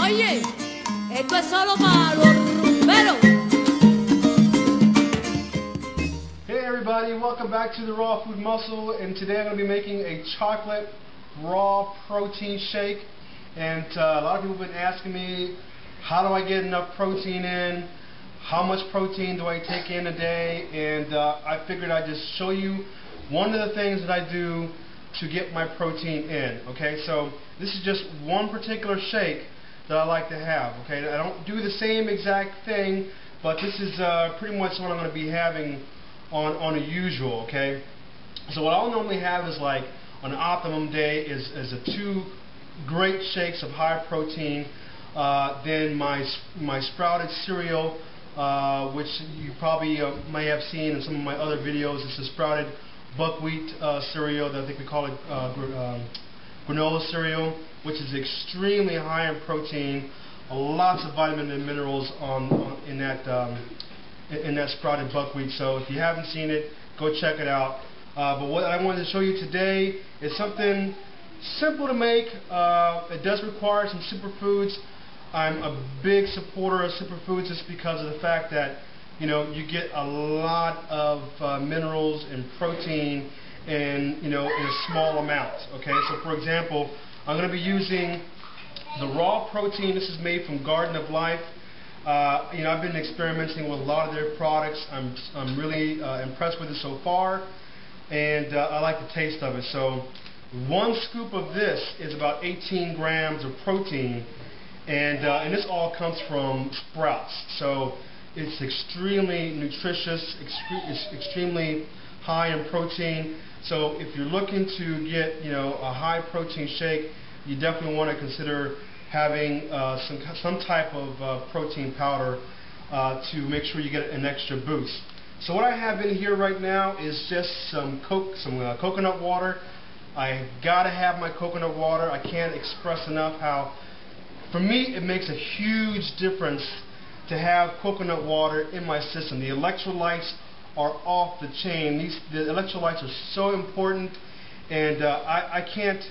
Oye, esto es solo para los rumberos. Hey everybody, welcome back to the Raw Food Muscle, and today I'm going to be making a chocolate raw protein shake. And a lot of people have been asking me, how do I get enough protein in? How much protein do I take in a day? And I figured I'd just show you one of the things that I do to get my protein in. Okay, so this is just one particular shake that I like to have. Okay, I don't do the same exact thing, but this is pretty much what I'm going to be having on a usual. Okay, so what I'll normally have is, like, on an optimum day is a 2 great shakes of high protein. Then my sprouted cereal, which you probably may have seen in some of my other videos. It's a sprouted buckwheat cereal that I think we call it granola cereal, which is extremely high in protein, lots of vitamins and minerals in that sprouted buckwheat. So if you haven't seen it, go check it out. But what I wanted to show you today is something simple to make. It does require some superfoods. I'm a big supporter of superfoods just because of the fact that, you know, you get a lot of minerals and protein in a small amount. Okay, so for example, I'm going to be using the raw protein. This is made from Garden of Life. I've been experimenting with a lot of their products. I'm really impressed with it so far, and I like the taste of it. So 1 scoop of this is about 18 grams of protein, and this all comes from sprouts. So it's extremely nutritious, it's extremely high in protein. So if you're looking to get a high protein shake, you definitely want to consider having some type of protein powder to make sure you get an extra boost. So what I have in here right now is just some coconut water. I gotta have my coconut water. I can't express enough how, for me, it makes a huge difference to have coconut water in my system. The electrolytes are off the chain. The electrolytes are so important, and I can't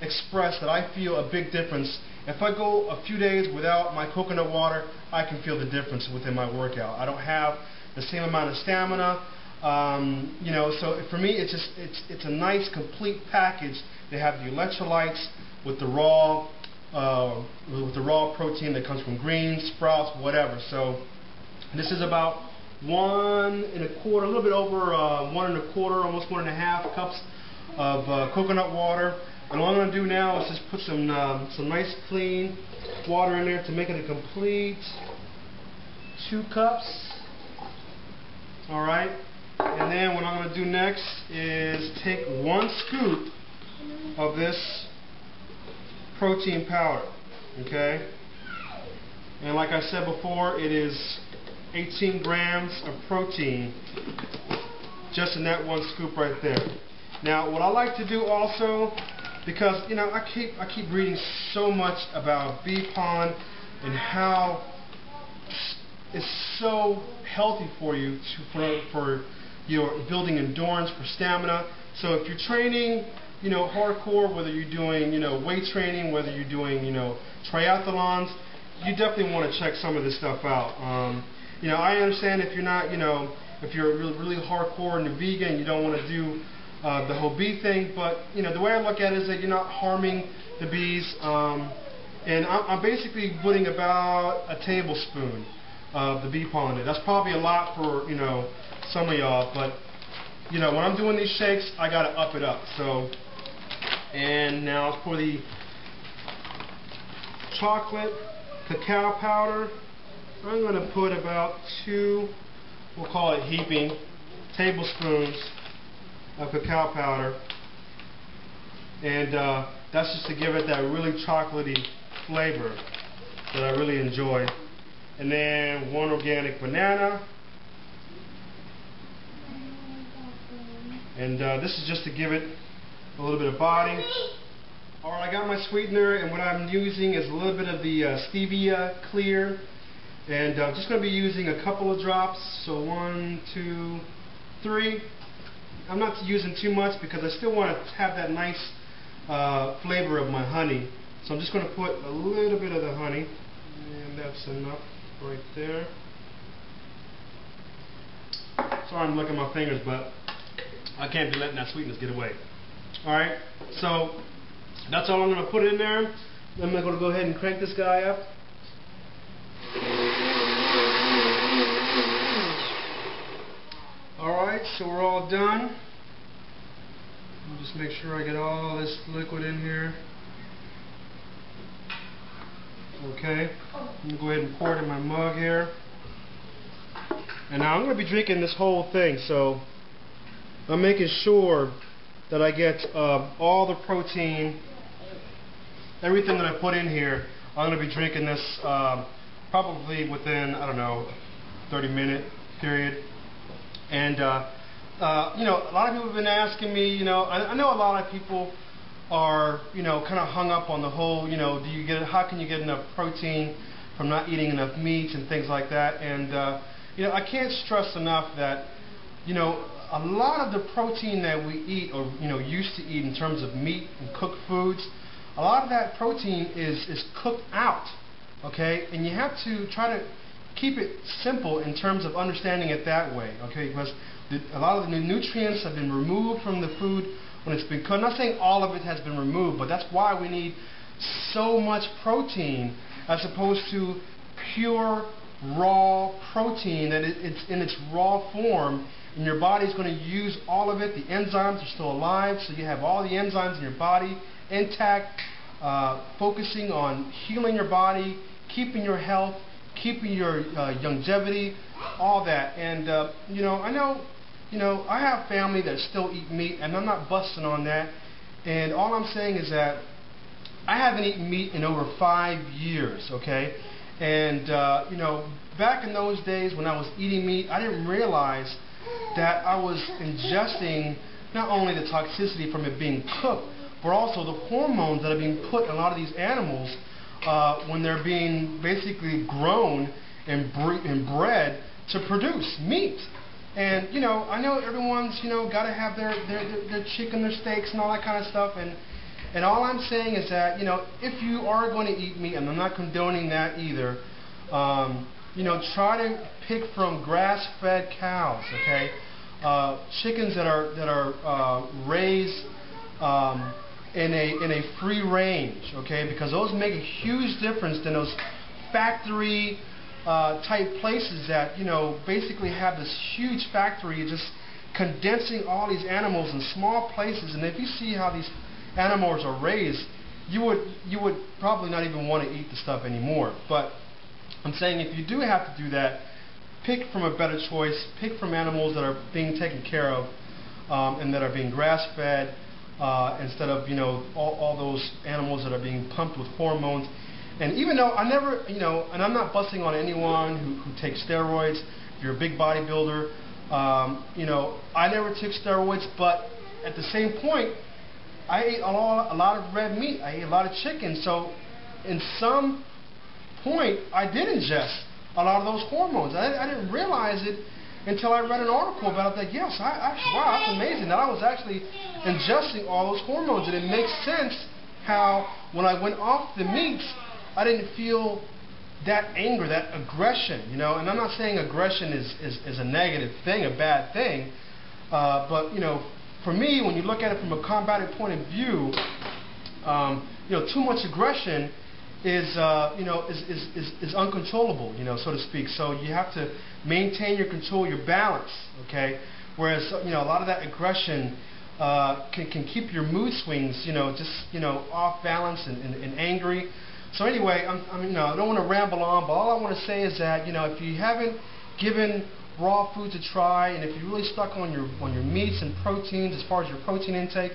express that I feel a big difference. If I go a few days without my coconut water, I can feel the difference within my workout. I don't have the same amount of stamina. So for me, it's a nice complete package. They have the electrolytes with the raw protein that comes from greens, sprouts, whatever. So this is about 1 1/4, a little bit over 1 1/4, almost 1 1/2 cups of coconut water. And all I'm going to do now is just put some nice clean water in there to make it a complete 2 cups. All right. And then what I'm going to do next is take 1 scoop of this protein powder. Okay. And like I said before, it is 18 grams of protein just in that 1 scoop right there. Now, what I like to do also, because I keep reading so much about bee pollen and how it's so healthy for you for your building endurance, for stamina. So if you're training, hardcore, whether you're doing weight training, whether you're doing triathlons, you definitely want to check some of this stuff out. I understand if you're not, if you're really hardcore and you're vegan, you don't want to do the whole bee thing, but the way I look at it is that you're not harming the bees, and I'm basically putting about a tablespoon of the bee pollen in. That's probably a lot for some of y'all, but when I'm doing these shakes, I gotta up it up. So, and now for the chocolate cacao powder, I'm gonna put about 2, we'll call it heaping, tablespoons of cacao powder, and that's just to give it that really chocolatey flavor that I really enjoy. And then 1 organic banana, and this is just to give it a little bit of body. Alright, I got my sweetener, and what I'm using is a little bit of the stevia clear, and I'm just going to be using a couple of drops, so 1, 2, 3. I'm not using too much because I still want to have that nice flavor of my honey. So I'm just going to put a little bit of the honey, and that's enough right there. Sorry I'm licking my fingers, but I can't be letting that sweetness get away. Alright, so that's all I'm going to put in there. Then I'm going to go ahead and crank this guy up. Alright, so we're all done. I'll just make sure I get all this liquid in here. Okay, I'm going to go ahead and pour it in my mug here. And now I'm going to be drinking this whole thing, so I'm making sure that I get all the protein, everything that I put in here. I'm going to be drinking this probably within, I don't know, 30-minute period. And you know, a lot of people have been asking me, you know, I know a lot of people are, you know, kind of hung up on the whole, you know, how can you get enough protein from not eating enough meat and things like that. And you know, I can't stress enough that, you know, a lot of the protein that we eat, or you know, used to eat in terms of meat and cooked foods, a lot of that protein is cooked out, okay? And you have to try to keep it simple in terms of understanding it that way, okay? Because a lot of the nutrients have been removed from the food when it's been cooked. I'm not saying all of it has been removed, but that's why we need so much protein as opposed to pure raw protein that it's in its raw form, and your body's going to use all of it. The enzymes are still alive, so you have all the enzymes in your body intact, focusing on healing your body, keeping your health, keeping your longevity, all that. And you know, I know, you know, I have family that still eat meat, and I'm not busting on that. And all I'm saying is that I haven't eaten meat in over 5 years, okay? And you know, back in those days when I was eating meat, I didn't realize that I was ingesting not only the toxicity from it being cooked, but also the hormones that are being put in a lot of these animals when they're being basically grown and bred to produce meat. And you know, I know everyone's, you know, got to have their chicken, their steaks, and all that kind of stuff. And all I'm saying is that, you know, if you are going to eat meat, and I'm not condoning that either, you know, try to pick from grass-fed cows, okay? Chickens that are raised in a free range, okay? Because those make a huge difference than those factory type places that, you know, basically have this huge factory just condensing all these animals in small places. And if you see how these animals are raised, you would probably not even want to eat the stuff anymore. But I'm saying if you do have to do that, pick from a better choice. Pick from animals that are being taken care of and that are being grass-fed instead of, you know, all those animals that are being pumped with hormones. And even though I never, you know, and I'm not busting on anyone who takes steroids. If you're a big bodybuilder, you know, I never took steroids, but at the same point, I ate a lot of red meat. I ate a lot of chicken. So in some point, I did ingest a lot of those hormones. I didn't realize it until I read an article about it. That yes, wow, that's amazing that I was actually ingesting all those hormones. And it makes sense how when I went off the meats, I didn't feel that anger, that aggression, you know. And I'm not saying aggression is a negative thing, a bad thing, but you know, for me, when you look at it from a combative point of view, you know, too much aggression is you know, is uncontrollable, you know, so to speak. So you have to maintain your control, your balance, okay. Whereas, you know, a lot of that aggression can keep your mood swings, you know, just, you know, off balance and angry. So anyway, you know, I don't want to ramble on, but all I want to say is that, you know, if you haven't given raw foods a try, and if you're really stuck on your meats and proteins as far as your protein intake,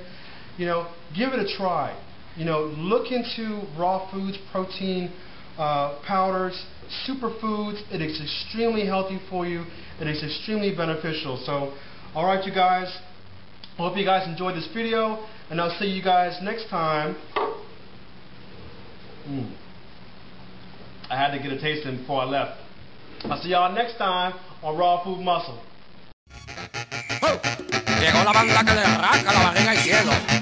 you know, give it a try. You know, look into raw foods, protein powders, superfoods. It is extremely healthy for you. It is extremely beneficial. So, all right, you guys. I hope you guys enjoyed this video, and I'll see you guys next time. I had to get a taste in before I left. I'll see y'all next time on Raw Food Muscle. Llegó la banda que le arranca la barriga al cielo.